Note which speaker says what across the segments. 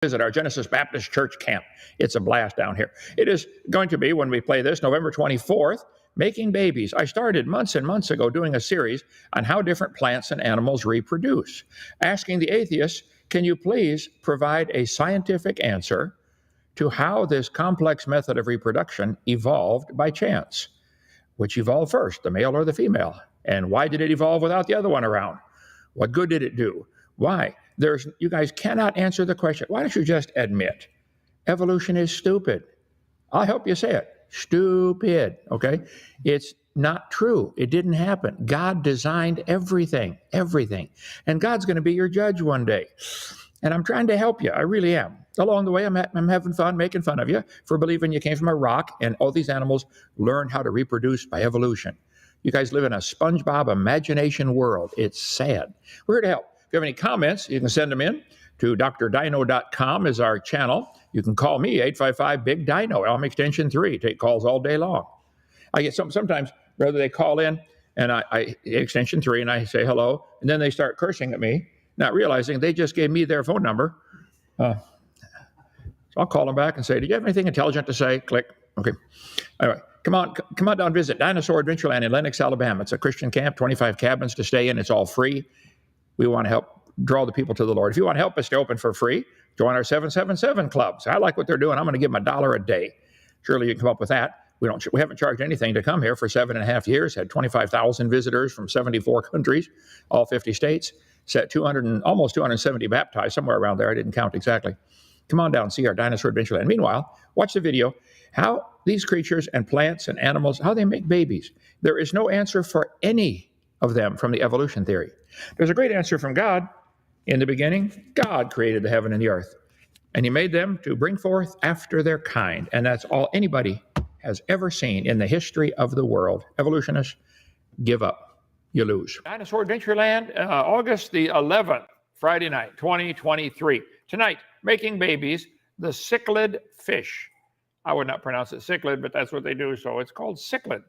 Speaker 1: Visit our Genesis Baptist Church camp. It's a blast down here. It is going to be, when we play this, November 24th, Making Babies. I started months and months ago doing a series on how different plants and animals reproduce, asking the atheists, can you please provide a scientific answer to how this complex method of reproduction evolved by chance? Which evolved first, the male or the female? And why did it evolve without the other one around? What good did it do? Why? You guys cannot answer the question. Why don't you just admit evolution is stupid? I'll help you say it. Stupid, okay? It's not true. It didn't happen. God designed everything. And God's going to be your judge one day. And I'm trying to help you. I really am. Along the way, I'm having fun making fun of you for believing you came from a rock and all these animals learned how to reproduce by evolution. You guys live in a SpongeBob imagination world. It's sad. We're here to help. If you have any comments, you can send them in to drdino.com is our channel. You can call me, 855-BIG-DINO. I'm extension 3. Take calls all day long. I get sometimes, rather they call in, and I extension 3, and I say hello, and then they start cursing at me, not realizing they just gave me their phone number. So I'll call them back and say, do you have anything intelligent to say? Click. Okay. Anyway, come on down, visit Dinosaur Adventureland in Lenox, Alabama. It's a Christian camp, 25 cabins to stay in. It's all free. We want to help draw the people to the Lord. If you want to help us stay open for free, join our 777 clubs. I like what they're doing. I'm going to give them $1 a day. Surely you can come up with that. We haven't charged anything to come here for 7.5 years. Had 25,000 visitors from 74 countries, all 50 states. Set almost 270 baptized, somewhere around there. I didn't count exactly. Come on down and see our Dinosaur Adventureland. Meanwhile, watch the video, how these creatures and plants and animals, how they make babies. There is no answer for any of them from the evolution theory. There's a great answer from God. In the beginning, God created the heaven and the earth, and he made them to bring forth after their kind. And that's all anybody has ever seen in the history of the world. Evolutionists, give up. You lose. Dinosaur Adventureland, August the 11th, Friday night, 2023. Tonight, Making Babies, the cichlid fish. I would not pronounce it cichlid, but that's what they do, so it's called cichlid.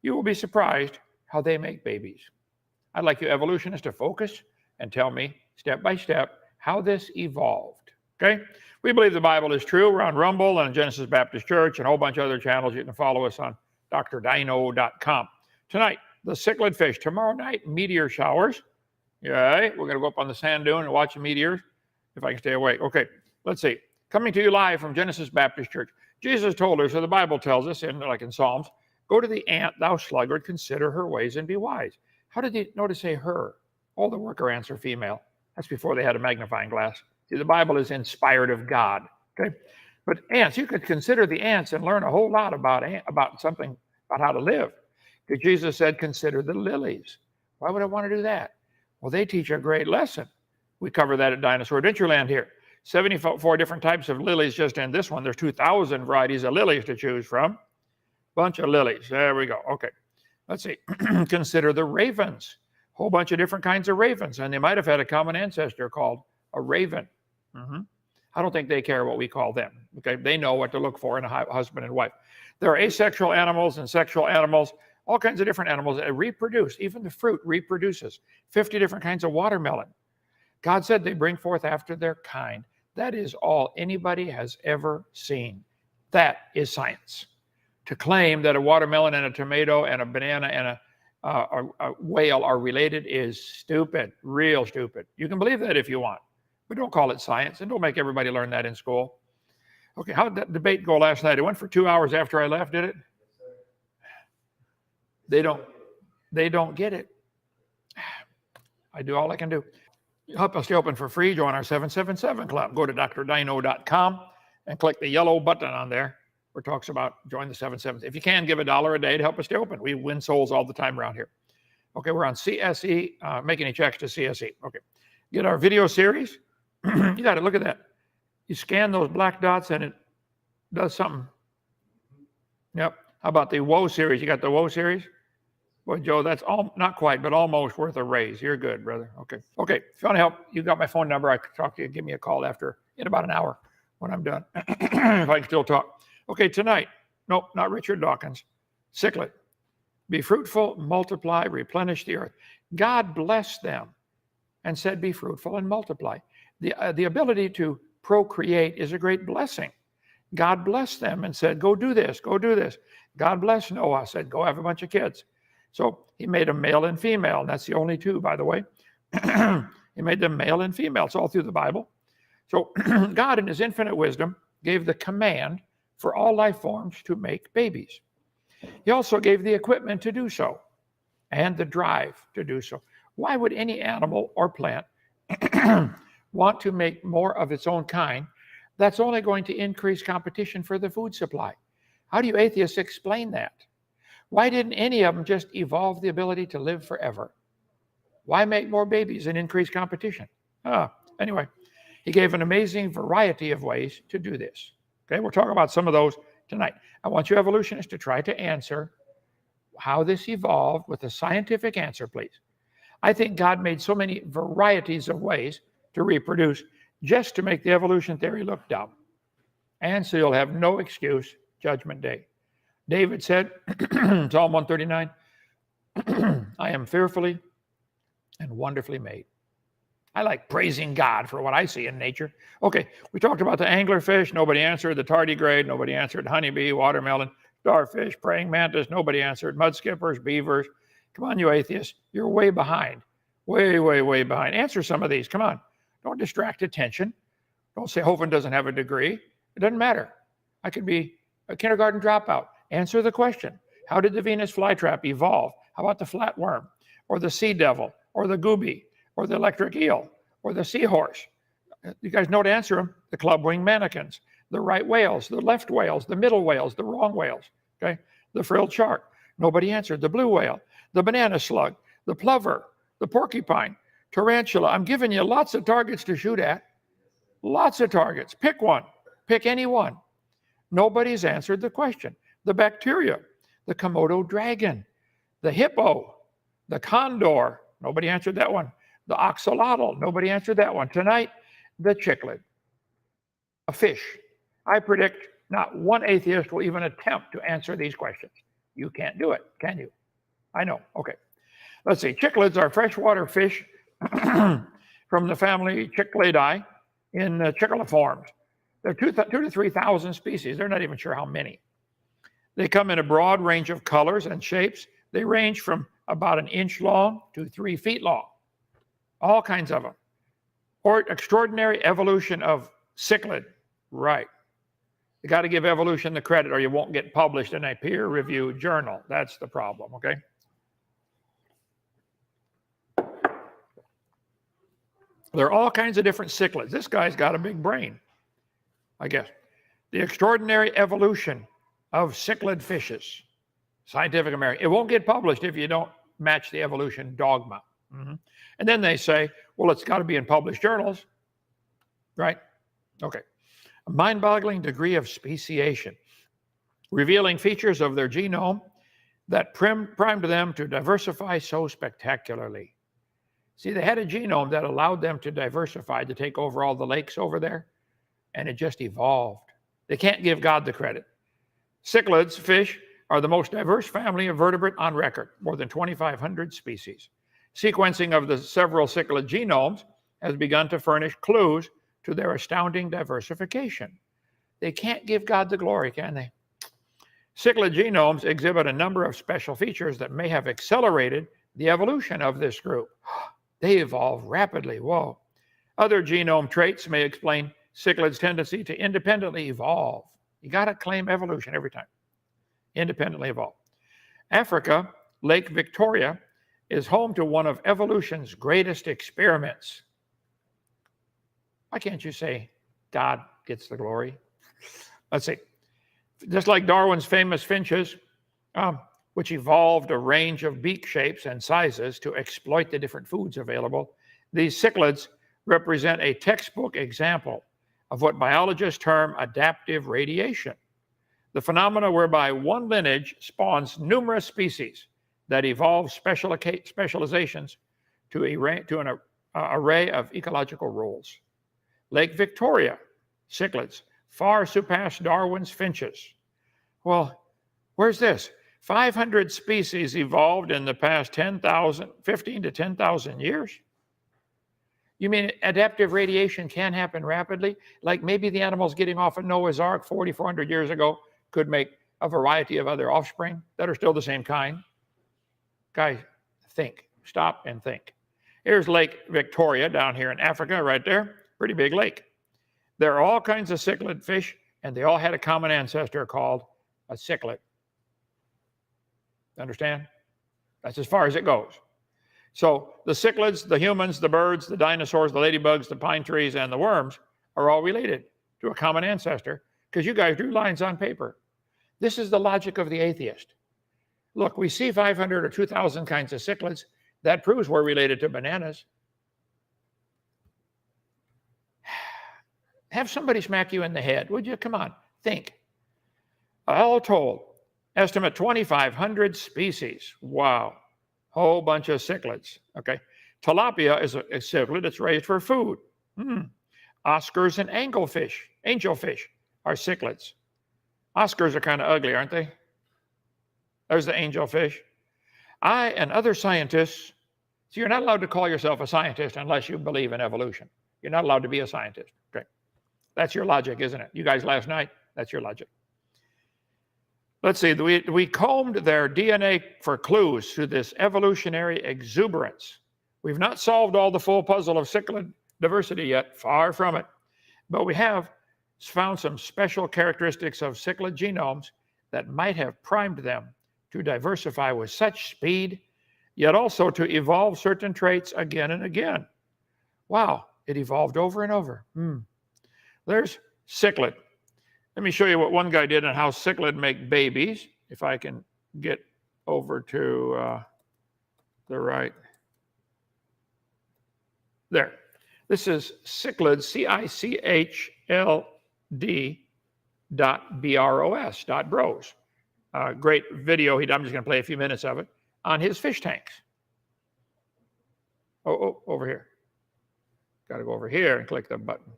Speaker 1: You will be surprised how they make babies. I'd like you evolutionists to focus and tell me step by step how this evolved, okay? We believe the Bible is true. We're on Rumble and Genesis Baptist Church and a whole bunch of other channels. You can follow us on drdino.com. Tonight, the cichlid fish. Tomorrow night, meteor showers. Yeah, we're going to go up on the sand dune and watch the meteors, if I can stay awake. Okay, let's see. Coming to you live from Genesis Baptist Church. Jesus told us, or the Bible tells us, like in Psalms, go to the ant, thou sluggard, consider her ways and be wise. How did he know to say her? All the worker ants are female. That's before they had a magnifying glass. See, the Bible is inspired of God, okay? But ants, you could consider the ants and learn a whole lot about how to live. Because Jesus said, consider the lilies. Why would I want to do that? Well, they teach a great lesson. We cover that at Dinosaur Adventureland here. 74 different types of lilies just in this one. There's 2,000 varieties of lilies to choose from. Bunch of lilies. There we go. Okay. Let's see. Consider the ravens. Whole bunch of different kinds of ravens. And they might have had a common ancestor called a raven. I don't think they care what we call them. Okay. They know what to look for in a husband and wife. There are asexual animals and sexual animals. All kinds of different animals that reproduce. Even the fruit reproduces. 50 different kinds of watermelon. God said they bring forth after their kind. That is all anybody has ever seen. That is science. To claim that a watermelon and a tomato and a banana and a whale are related is stupid, real stupid. You can believe that if you want, but don't call it science and don't make everybody learn that in school. Okay, how did that debate go last night? It went for 2 hours after I left, did it? They don't get it. I do all I can do. Help us stay open for free. Join our 777 club. Go to drdino.com and click the yellow button on there where it talks about join the 777. If you can, give $1 a day to help us stay open. We win souls all the time around here. Okay, we're on CSE, making any checks to CSE. Okay, get our video series. You got to look at that. You scan those black dots and it does something. Yep. How about the Woe series? You got the Woe series? Boy, Joe, that's not quite, but almost worth a raise. You're good, brother. Okay. Okay. If you want to help, you got my phone number. I can talk to you. Give me a call in about an hour when I'm done. If I can still talk. Okay, tonight. Nope, not Richard Dawkins. Cichlid. Be fruitful, multiply, replenish the earth. God blessed them and said, be fruitful and multiply. The ability to procreate is a great blessing. God blessed them and said, go do this, go do this. God blessed Noah, said, go have a bunch of kids. So he made them male and female, and that's the only two, by the way. He made them male and female. It's all through the Bible. So God, in his infinite wisdom, gave the command for all life forms to make babies. He also gave the equipment to do so and the drive to do so. Why would any animal or plant want to make more of its own kind? That's only going to increase competition for the food supply. How do you atheists explain that? Why didn't any of them just evolve the ability to live forever? Why make more babies and increase competition? Anyway, he gave an amazing variety of ways to do this. Okay, we'll talk about some of those tonight. I want you evolutionists to try to answer how this evolved with a scientific answer, please. I think God made so many varieties of ways to reproduce just to make the evolution theory look dumb. And so you'll have no excuse Judgment Day. David said, Psalm 139, I am fearfully and wonderfully made. I like praising God for what I see in nature. Okay, we talked about the anglerfish. Nobody answered. The tardigrade. Nobody answered. Honeybee, watermelon, starfish, praying mantis. Nobody answered. Mud skippers, beavers. Come on, you atheists. You're way behind. Way, way, way behind. Answer some of these. Come on. Don't distract attention. Don't say Hovind doesn't have a degree. It doesn't matter. I could be a kindergarten dropout. Answer the question. How did the Venus flytrap evolve? How about the flatworm, or the sea devil, or the goby, or the electric eel, or the seahorse? You guys know to answer them. The club-winged mannequins, the right whales, the left whales, the middle whales, the wrong whales, okay? The frilled shark. Nobody answered. The blue whale, the banana slug, the plover, the porcupine, tarantula. I'm giving you lots of targets to shoot at. Lots of targets. Pick one. Pick any one. Nobody's answered the question. The bacteria, the Komodo dragon, the hippo, the condor. Nobody answered that one. The axolotl. Nobody answered that one. Tonight, the cichlid, a fish. I predict not one atheist will even attempt to answer these questions. You can't do it, can you? I know. Okay. Let's see. Cichlids are freshwater fish from the family Cichlidae in cichliforms. There are 2,000 to 3,000 species. They're not even sure how many. They come in a broad range of colors and shapes. They range from about 1 inch long to 3 feet long. All kinds of them. Or extraordinary evolution of cichlid. Right. You got to give evolution the credit or you won't get published in a peer-reviewed journal. That's the problem, okay? There are all kinds of different cichlids. This guy's got a big brain, I guess. The extraordinary evolution of cichlid fishes. Scientific American. It won't get published if you don't match the evolution dogma. And then they say, well, it's got to be in published journals, right? Okay. A mind-boggling degree of speciation, revealing features of their genome that primed them to diversify so spectacularly. See, they had a genome that allowed them to diversify, to take over all the lakes over there, and it just evolved. They can't give God the credit. Cichlids, fish, are the most diverse family of vertebrate on record, more than 2,500 species. Sequencing of the several cichlid genomes has begun to furnish clues to their astounding diversification. They can't give God the glory, can they? Cichlid genomes exhibit a number of special features that may have accelerated the evolution of this group. They evolve rapidly. Whoa. Other genome traits may explain cichlids' tendency to independently evolve. You got to claim evolution every time. Independently evolve. Africa, Lake Victoria, is home to one of evolution's greatest experiments. Why can't you say God gets the glory? Let's see. Just like Darwin's famous finches, which evolved a range of beak shapes and sizes to exploit the different foods available, these cichlids represent a textbook example of what biologists term adaptive radiation, the phenomena whereby one lineage spawns numerous species that evolve specializations to an array of ecological roles. Lake Victoria, cichlids, far surpass Darwin's finches. Well, where's this? 500 species evolved in the past 15 to 10,000 years. You mean adaptive radiation can happen rapidly? Like maybe the animals getting off of Noah's Ark 4,400 years ago could make a variety of other offspring that are still the same kind? Guys, think. Stop and think. Here's Lake Victoria down here in Africa, right there. Pretty big lake. There are all kinds of cichlid fish, and they all had a common ancestor called a cichlid. Understand? That's as far as it goes. So the cichlids, the humans, the birds, the dinosaurs, the ladybugs, the pine trees, and the worms are all related to a common ancestor because you guys drew lines on paper. This is the logic of the atheist. Look, we see 500 or 2,000 kinds of cichlids. That proves we're related to bananas. Have somebody smack you in the head, would you? Come on, think. All told, estimate 2,500 species. Wow. Whole bunch of cichlids. Okay. Tilapia is a cichlid. It's raised for food. Oscars and angelfish are cichlids. Oscars are kind of ugly, aren't they? There's the angelfish. I and other scientists, so you're not allowed to call yourself a scientist unless you believe in evolution. You're not allowed to be a scientist. Okay. That's your logic, isn't it? You guys last night, that's your logic. Let's see, we combed their DNA for clues to this evolutionary exuberance. We've not solved all the full puzzle of cichlid diversity yet, far from it. But we have found some special characteristics of cichlid genomes that might have primed them to diversify with such speed, yet also to evolve certain traits again and again. Wow, it evolved over and over. There's cichlid. Let me show you what one guy did and how cichlid make babies. If I can get over to the right. There. This is cichlid, CICHLD.bros. Great video. I'm just going to play a few minutes of it on his fish tanks. Oh, over here. Got to go over here and click the button.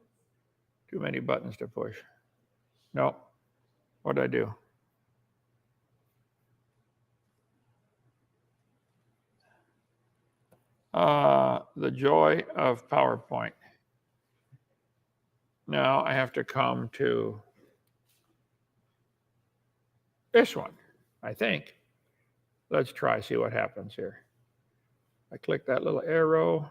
Speaker 1: Too many buttons to push. No. What did I do? The joy of PowerPoint. Now I have to come to this one, I think. Let's try, see what happens here. I click that little arrow.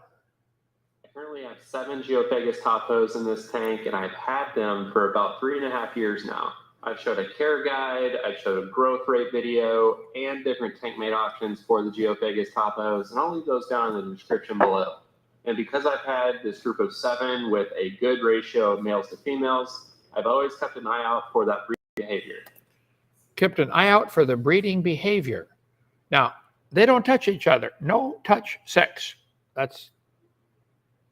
Speaker 2: I currently have 7 Geophagus topos in this tank, and I've had them for about 3.5 years now. I've showed a care guide, I've showed a growth rate video, and different tank mate options for the Geophagus topos, and I'll leave those down in the description below. And because I've had this group of 7 with a good ratio of males to females, I've always kept an eye out for that breeding behavior.
Speaker 1: Kept an eye out for the breeding behavior. Now, they don't touch each other. No touch sex. That's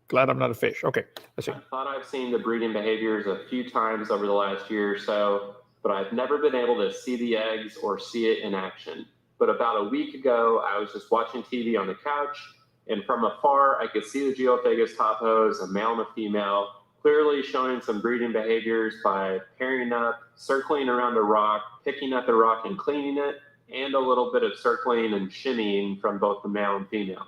Speaker 1: glad I'm not a fish. Okay, let's see.
Speaker 2: I thought I've seen the breeding behaviors a few times over the last year or so, but I've never been able to see the eggs or see it in action. But about a week ago, I was just watching TV on the couch, and from afar, I could see the Geophagus topos, a male and a female, clearly showing some breeding behaviors by pairing up, circling around a rock, picking up the rock and cleaning it, and a little bit of circling and shimmying from both the male and female.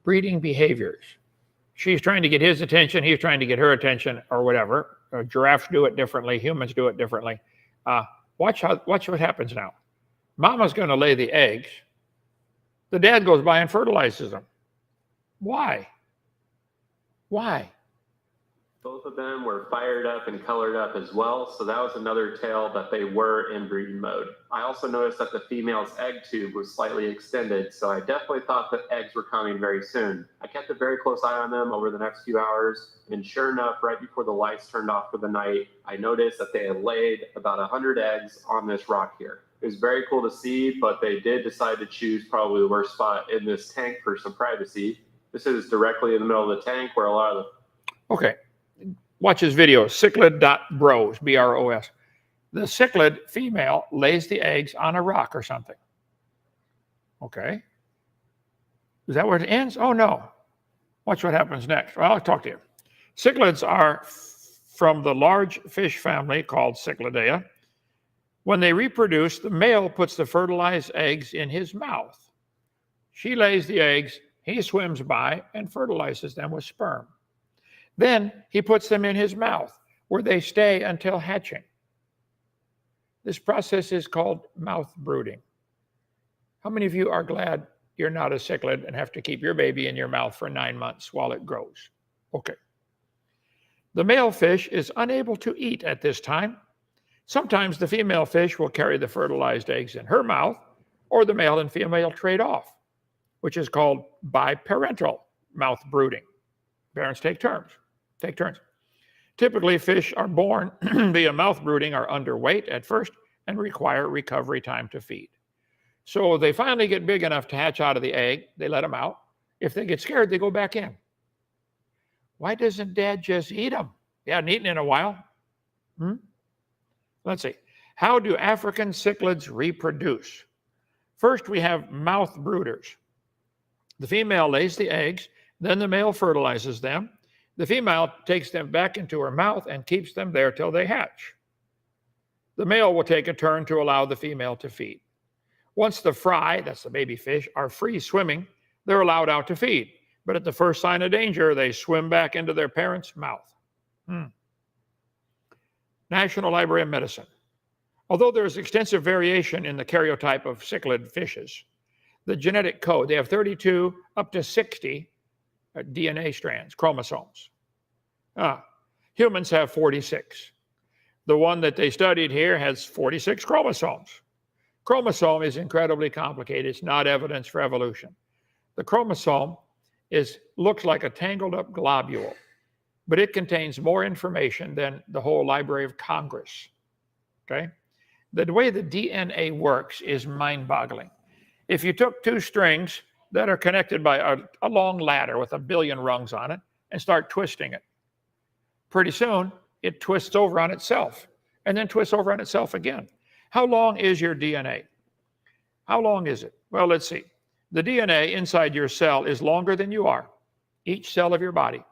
Speaker 1: Breeding behaviors. She's trying to get his attention, he's trying to get her attention, or whatever. Giraffes do it differently, humans do it differently. Watch what happens now. Mama's going to lay the eggs. The dad goes by and fertilizes them. Why? Why?
Speaker 2: Both of them were fired up and colored up as well, so that was another tale that they were in breeding mode. I also noticed that the female's egg tube was slightly extended, so I definitely thought that eggs were coming very soon. I kept a very close eye on them over the next few hours, and sure enough, right before the lights turned off for the night, I noticed that they had laid about 100 eggs on this rock here. It was very cool to see, but they did decide to choose probably the worst spot in this tank for some privacy. This is directly in the middle of the tank where a lot of the...
Speaker 1: Okay. Watch his video, cichlid.bros, B-R-O-S. The cichlid female lays the eggs on a rock or something. Okay. Is that where it ends? Oh, no. Watch what happens next. Well, I'll talk to you. Cichlids are from the large fish family called Cichlidea. When they reproduce, the male puts the fertilized eggs in his mouth. She lays the eggs He swims by and fertilizes them with sperm. Then he puts them in his mouth, where they stay until hatching. This process is called mouth brooding. How many of you are glad you're not a cichlid and have to keep your baby in your mouth for 9 months while it grows? Okay. The male fish is unable to eat at this time. Sometimes the female fish will carry the fertilized eggs in her mouth, or the male and female trade off, which is called biparental mouth brooding. Parents take turns. Typically, fish are born via mouth brooding are underweight at first and require recovery time to feed. So they finally get big enough to hatch out of the egg. They let them out. If they get scared, they go back in. Why doesn't Dad just eat them? He hadn't eaten in a while. Let's see. How do African cichlids reproduce? First, we have mouth brooders. The female lays the eggs, then the male fertilizes them. The female takes them back into her mouth and keeps them there till they hatch. The male will take a turn to allow the female to feed. Once the fry, that's the baby fish, are free swimming, they're allowed out to feed. But at the first sign of danger, they swim back into their parents' mouth. National Library of Medicine. Although there is extensive variation in the karyotype of cichlid fishes, the genetic code, they have 32 up to 60 DNA strands, chromosomes. Humans have 46. The one that they studied here has 46 chromosomes. Chromosome is incredibly complicated. It's not evidence for evolution. The chromosome looks like a tangled up globule, but it contains more information than the whole Library of Congress. Okay? The way the DNA works is mind-boggling. If you took two strings that are connected by a long ladder with 1 billion rungs on it and start twisting it, pretty soon it twists over on itself and then twists over on itself again. How long is your DNA? How long is it? Well, let's see. The DNA inside your cell is longer than you are. Each cell of your body,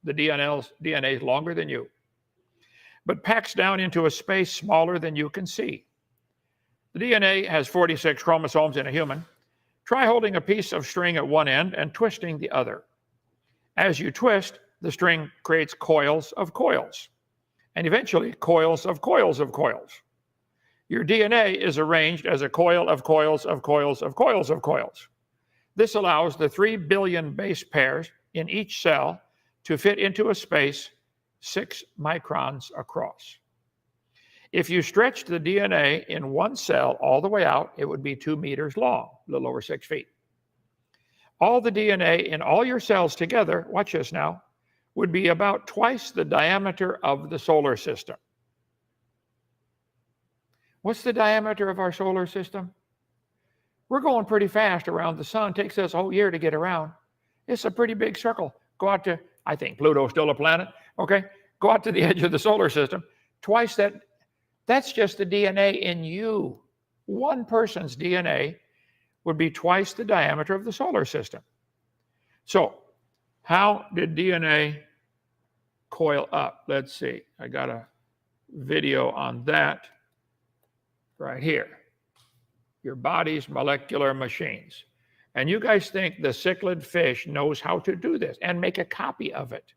Speaker 1: the DNA is longer than you, but packs down into a space smaller than you can see. The DNA has 46 chromosomes in a human. Try holding a piece of string at one end and twisting the other. As you twist, the string creates coils of coils, and eventually coils of coils of coils. Your DNA is arranged as a coil of coils of coils of coils of coils. This allows the 3 billion base pairs in each cell to fit into a space 6 microns across. If you stretched the DNA in one cell all the way out, it would be 2 meters long, a little over 6 feet. All the DNA in all your cells together, watch this now, would be about twice the diameter of the solar system. What's the diameter of our solar system? We're going pretty fast around the sun. It takes us a whole year to get around. It's a pretty big circle. Go out to, I think Pluto's still a planet, okay? Go out to the edge of the solar system. Twice that. That's just the DNA in you. One person's DNA would be twice the diameter of the solar system. So, how did DNA coil up? Let's see. I got a video on that right here. Your body's molecular machines. And you guys think the cichlid fish knows how to do this and make a copy of it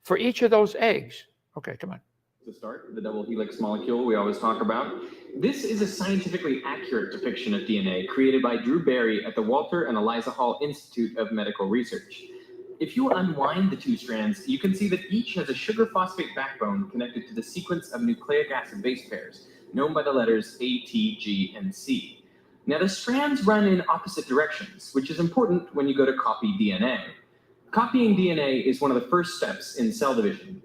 Speaker 1: for each of those eggs. Okay, come on.
Speaker 3: To start, the double helix molecule we always talk about. This is a scientifically accurate depiction of DNA created by Drew Berry at the Walter and Eliza Hall Institute of Medical Research. If you unwind the two strands, you can see that each has a sugar phosphate backbone connected to the sequence of nucleic acid base pairs, known by the letters A, T, G, and C. Now the strands run in opposite directions, which is important when you go to copy DNA. Copying DNA is one of the first steps in cell division.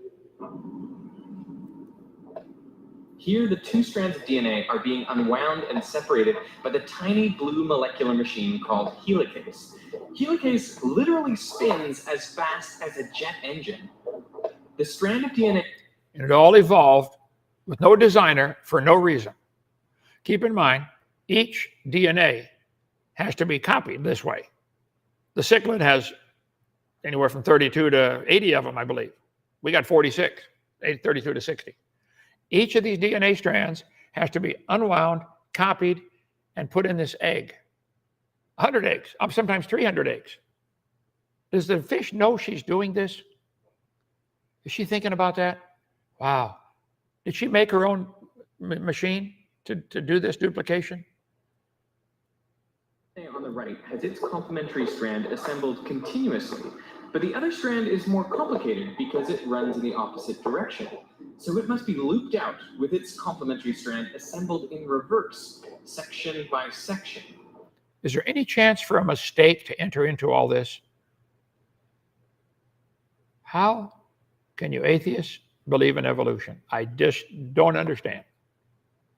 Speaker 3: Here, the two strands of DNA are being unwound and separated by the tiny blue molecular machine called helicase. Helicase literally spins as fast as a jet engine. The strand of DNA...
Speaker 1: And it all evolved with no designer for no reason. Keep in mind, each DNA has to be copied this way. The cichlid has anywhere from 32 to 80 of them, I believe. We got 46, 32 to 60. Each of these DNA strands has to be unwound, copied, and put in this egg. 100 eggs, sometimes 300 eggs. Does the fish know she's doing this? Is she thinking about that? Wow. Did she make her own machine to do this duplication?
Speaker 3: On the right has its complementary strand assembled continuously, but the other strand is more complicated because it runs in the opposite direction. So it must be looped out with its complementary strand assembled in reverse, section by section.
Speaker 1: Is there any chance for a mistake to enter into all this? How can you atheists believe in evolution? I just don't understand.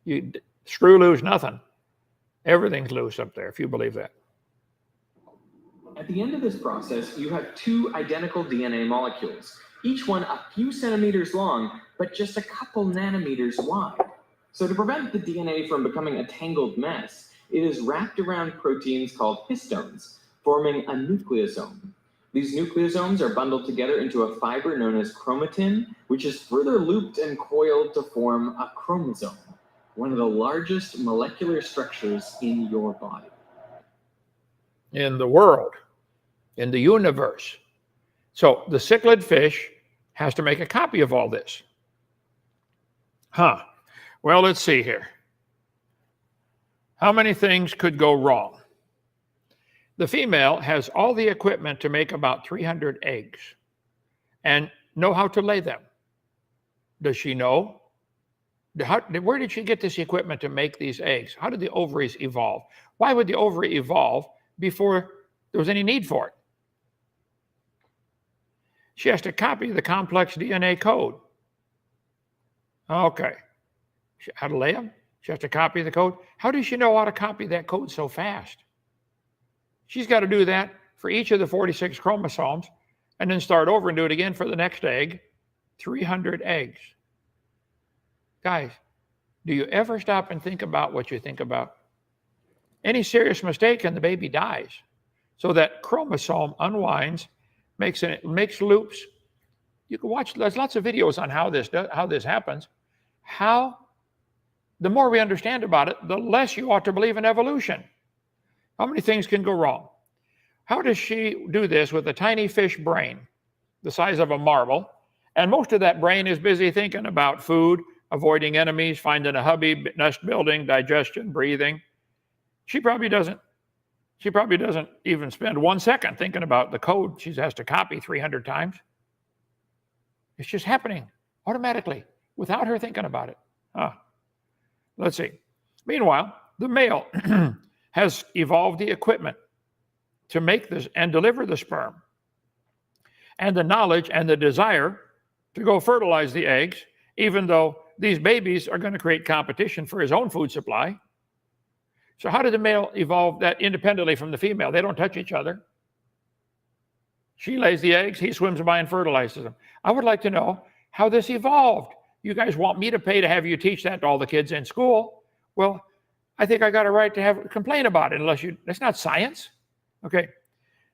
Speaker 1: You screw loose nothing. Everything's loose up there if you believe that.
Speaker 3: At the end of this process, you have two identical DNA molecules, each one a few centimeters long, but just a couple nanometers wide. So to prevent the DNA from becoming a tangled mess, it is wrapped around proteins called histones, forming a nucleosome. These nucleosomes are bundled together into a fiber known as chromatin, which is further looped and coiled to form a chromosome, one of the largest molecular structures in your body.
Speaker 1: In the world, in the universe. So the cichlid fish has to make a copy of all this. Well, let's see here. How many things could go wrong? The female has all the equipment to make about 300 eggs and know how to lay them. Does she know? Where did she get this equipment to make these eggs? How did the ovaries evolve? Why would the ovary evolve before there was any need for it? She has to copy the complex DNA code. Okay. How to lay them? She has to copy the code. How does she know how to copy that code so fast? She's got to do that for each of the 46 chromosomes and then start over and do it again for the next egg. 300 eggs. Guys, do you ever stop and think about what you think about? Any serious mistake and the baby dies. So that chromosome unwinds, makes loops. You can watch, there's lots of videos on how this happens. The more we understand about it, the less you ought to believe in evolution. How many things can go wrong? How does she do this with a tiny fish brain, the size of a marble? And most of that brain is busy thinking about food, avoiding enemies, finding a hubby, nest building, digestion, breathing. She probably doesn't even spend 1 second thinking about the code she has to copy 300 times. It's just happening automatically without her thinking about it. Let's see. Meanwhile, the male has evolved the equipment to make this and deliver the sperm, and the knowledge and the desire to go fertilize the eggs, even though these babies are going to create competition for his own food supply. So how did the male evolve that independently from the female? They don't touch each other. She lays the eggs, he swims by and fertilizes them. I would like to know how this evolved. You guys want me to pay to have you teach that to all the kids in school? Well, I think I got a right to complain about it that's not science. Okay,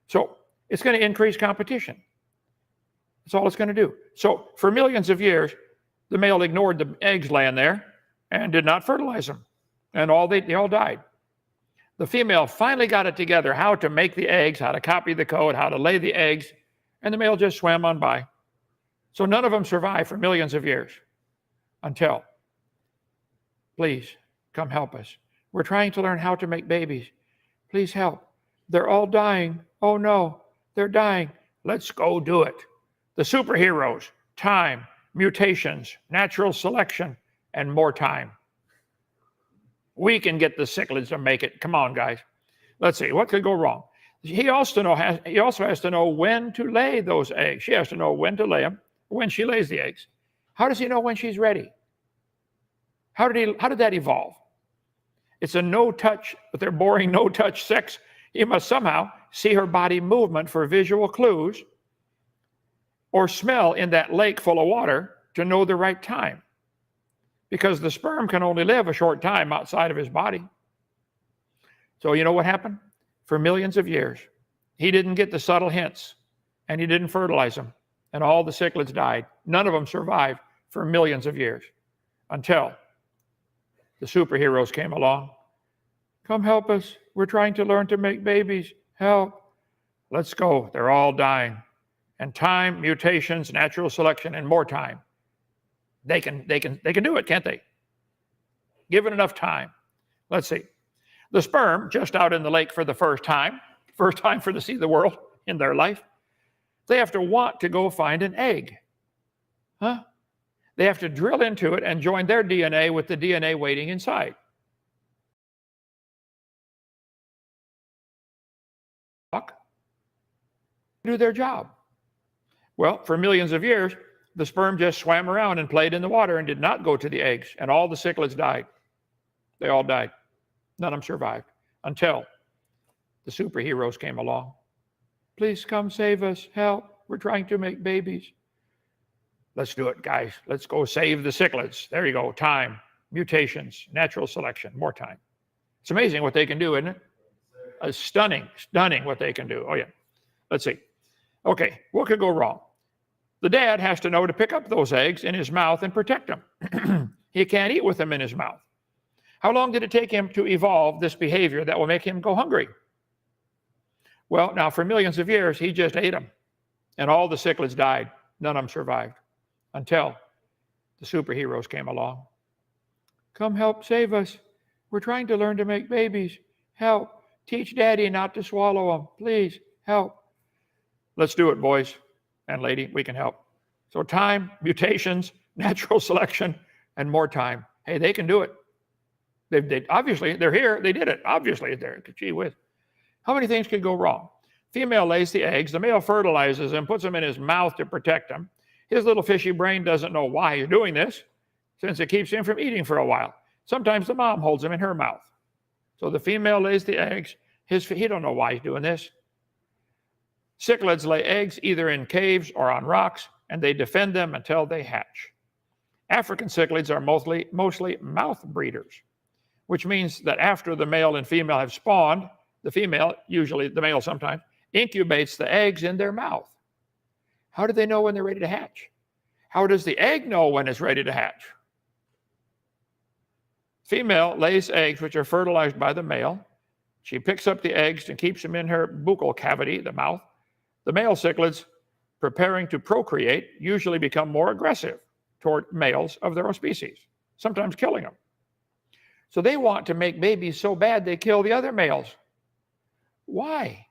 Speaker 1: so it's going to increase competition. That's all it's going to do. So for millions of years, the male ignored the eggs laying there and did not fertilize them. And they all died. The female finally got it together how to make the eggs, how to copy the code, how to lay the eggs, and the male just swam on by. So none of them survived for millions of years until, please, come help us. We're trying to learn how to make babies. Please help. They're all dying. Oh no, they're dying. Let's go do it. The superheroes, time, mutations, natural selection, and more time. We can get the cichlids to make it. Come on, guys. Let's see, what could go wrong? He also has to know when to lay those eggs. She has to know when to lay them, when she lays the eggs. How does he know when she's ready? How did that evolve? It's a no-touch, but they're boring no-touch sex. He must somehow see her body movement for visual clues or smell in that lake full of water to know the right time. Because the sperm can only live a short time outside of his body. So you know what happened? For millions of years, he didn't get the subtle hints, and he didn't fertilize them, and all the cichlids died. None of them survived for millions of years until the superheroes came along. Come help us. We're trying to learn to make babies. Help. Let's go. They're all dying. And time, mutations, natural selection, and more time. They can do it, can't they? Given enough time. Let's see. The sperm, just out in the lake for the first time for to see the world in their life, they have to want to go find an egg. Huh? They have to drill into it and join their DNA with the DNA waiting inside. Do their job. Well, for millions of years, the sperm just swam around and played in the water and did not go to the eggs, and all the cichlids died. They all died. None of them survived until the superheroes came along. Please come save us. Help. We're trying to make babies. Let's do it, guys. Let's go save the cichlids. There you go. Time, mutations, natural selection, more time. It's amazing what they can do, isn't it? Stunning what they can do. Oh, yeah. Let's see. Okay, what could go wrong? The dad has to know to pick up those eggs in his mouth and protect them. He can't eat with them in his mouth. How long did it take him to evolve this behavior that will make him go hungry? Well, now for millions of years, he just ate them. And all the cichlids died. None of them survived until the superheroes came along. Come help save us. We're trying to learn to make babies. Help. Teach Daddy not to swallow them. Please, help. Let's do it, boys and lady. We can help. So time, mutations, natural selection, and more time. Hey, they can do it. Obviously, they're here. They did it. Obviously, they're gee whiz. How many things could go wrong? Female lays the eggs. The male fertilizes them, puts them in his mouth to protect them. His little fishy brain doesn't know why he's doing this, since it keeps him from eating for a while. Sometimes the mom holds them in her mouth. So the female lays the eggs. He don't know why he's doing this. Cichlids lay eggs either in caves or on rocks, and they defend them until they hatch. African cichlids are mostly mouth breeders, which means that after the male and female have spawned, the female, usually the male sometimes, incubates the eggs in their mouth. How do they know when they're ready to hatch? How does the egg know when it's ready to hatch? Female lays eggs which are fertilized by the male. She picks up the eggs and keeps them in her buccal cavity, the mouth. The male cichlids, preparing to procreate, usually become more aggressive toward males of their own species, sometimes killing them. So they want to make babies so bad they kill the other males. Why?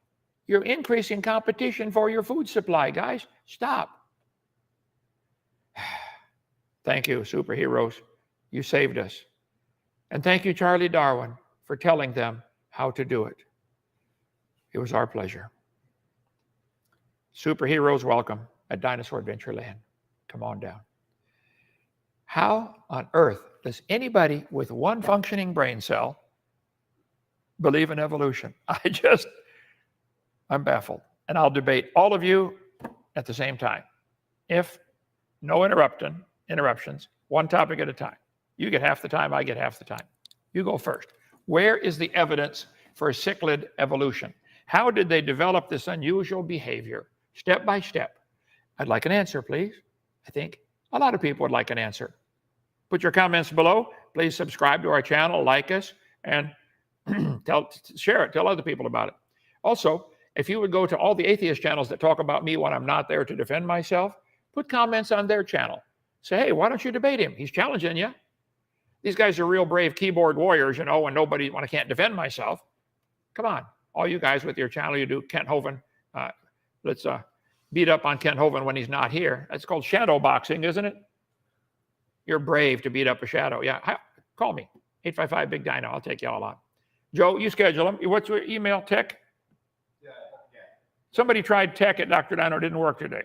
Speaker 1: You're increasing competition for your food supply, guys. Stop. Thank you, superheroes. You saved us. And thank you, Charlie Darwin, for telling them how to do it. It was our pleasure. Superheroes, welcome at Dinosaur Adventureland. Come on down. How on earth does anybody with one functioning brain cell believe in evolution? I'm baffled. And I'll debate all of you at the same time. If no interruptions, one topic at a time. You get half the time, I get half the time. You go first. Where is the evidence for cichlid evolution? How did they develop this unusual behavior, step by step? I'd like an answer, please. I think a lot of people would like an answer. Put your comments below. Please subscribe to our channel, like us, and share it. Tell other people about it. Also, if you would go to all the atheist channels that talk about me when I'm not there to defend myself, put comments on their channel. Say, hey, why don't you debate him? He's challenging you. These guys are real brave keyboard warriors, when I can't defend myself. Come on, all you guys with your channel, you do Kent Hovind. Let's beat up on Kent Hovind when he's not here. That's called shadow boxing, isn't it? You're brave to beat up a shadow. Yeah, call me, 855-BIG-DINO. I'll take you all on. Joe, you schedule them. What's your email, tech? Yeah. Somebody tried tech at Dr. Dino, didn't work today.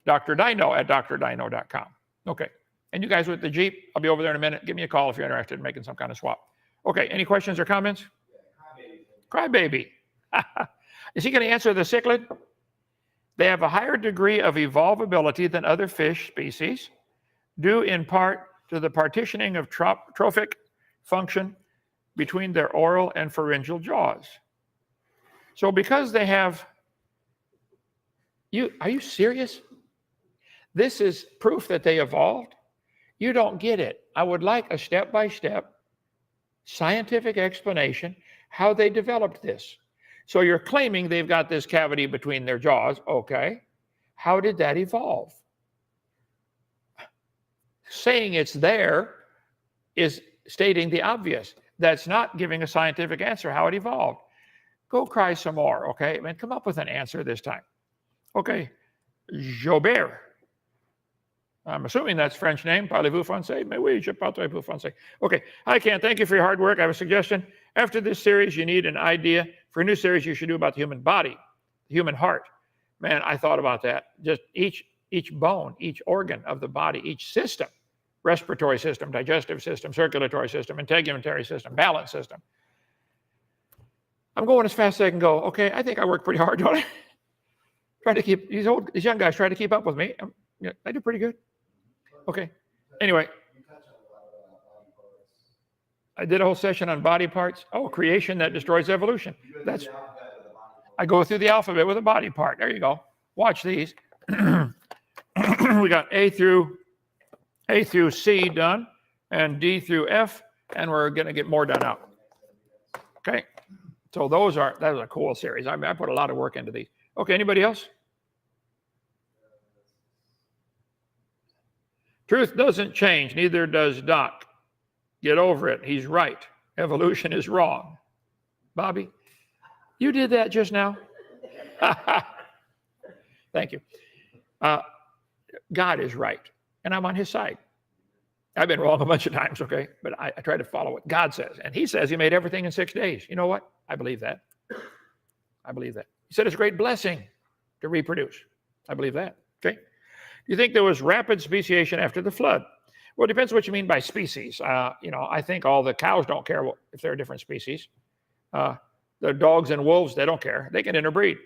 Speaker 1: Dr. Dino at drdino.com. Okay. And you guys with the Jeep, I'll be over there in a minute. Give me a call if you're interested in making some kind of swap. Okay, any questions or comments? Crybaby. Is he going to answer the cichlid? They have a higher degree of evolvability than other fish species, due in part to the partitioning of trophic function between their oral and pharyngeal jaws. So because they have, are you serious? This is proof that they evolved? You don't get it. I would like a step-by-step scientific explanation how they developed this. So you're claiming they've got this cavity between their jaws. Okay. How did that evolve? Saying it's there is stating the obvious. That's not giving a scientific answer how it evolved. Go cry some more, okay? And come up with an answer this time. Okay, Jobert. I'm assuming that's French name. Parlez-vous français? Mais oui, je parle très peu français. Okay, hi Ken, thank you for your hard work. I have a suggestion. After this series, you need an idea for a new series you should do about the human body, the human heart. Man, I thought about that. Just each bone, each organ of the body, each system, respiratory system, digestive system, circulatory system, integumentary system, balance system. I'm going as fast as I can go. Okay, I think I work pretty hard, don't I? Try to keep, these young guys try to keep up with me. I do pretty good. Okay, anyway. I did a whole session on body parts. Oh, creation that destroys evolution. That's, I go through the alphabet with a body part. There you go. Watch these. We got A through C done, and D through F, and we're going to get more done out. Okay, so that was a cool series. I mean, I put a lot of work into these. Okay, anybody else? Truth doesn't change, neither does Doc. Get over it. He's right. Evolution is wrong. Bobby, you did that just now? Thank you. God is right, and I'm on his side. I've been wrong a bunch of times, okay? But I try to follow what God says. And he says he made everything in 6 days. You know what? I believe that. I believe that. He said it's a great blessing to reproduce. I believe that, okay? Do you think there was rapid speciation after the flood? Well, it depends what you mean by species. I think all the cows don't care if they're different species. The dogs and wolves, they don't care. They can interbreed.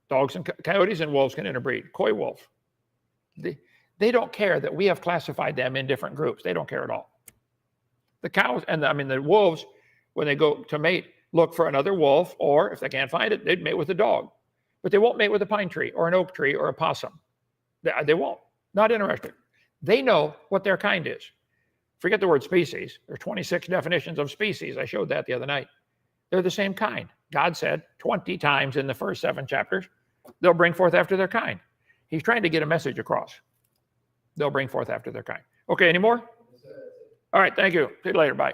Speaker 1: Dogs and coyotes and wolves can interbreed. Coy wolf. They don't care that we have classified them in different groups. They don't care at all. The cows and the wolves, when they go to mate, look for another wolf, or if they can't find it, they'd mate with a dog. But they won't mate with a pine tree or an oak tree or a possum. They won't. Not interested. They know what their kind is. Forget the word species. There are 26 definitions of species. I showed that the other night. They're the same kind. God said 20 times in the first 7 chapters, they'll bring forth after their kind. He's trying to get a message across. They'll bring forth after their kind. Okay, any more? All right, thank you. See you later. Bye.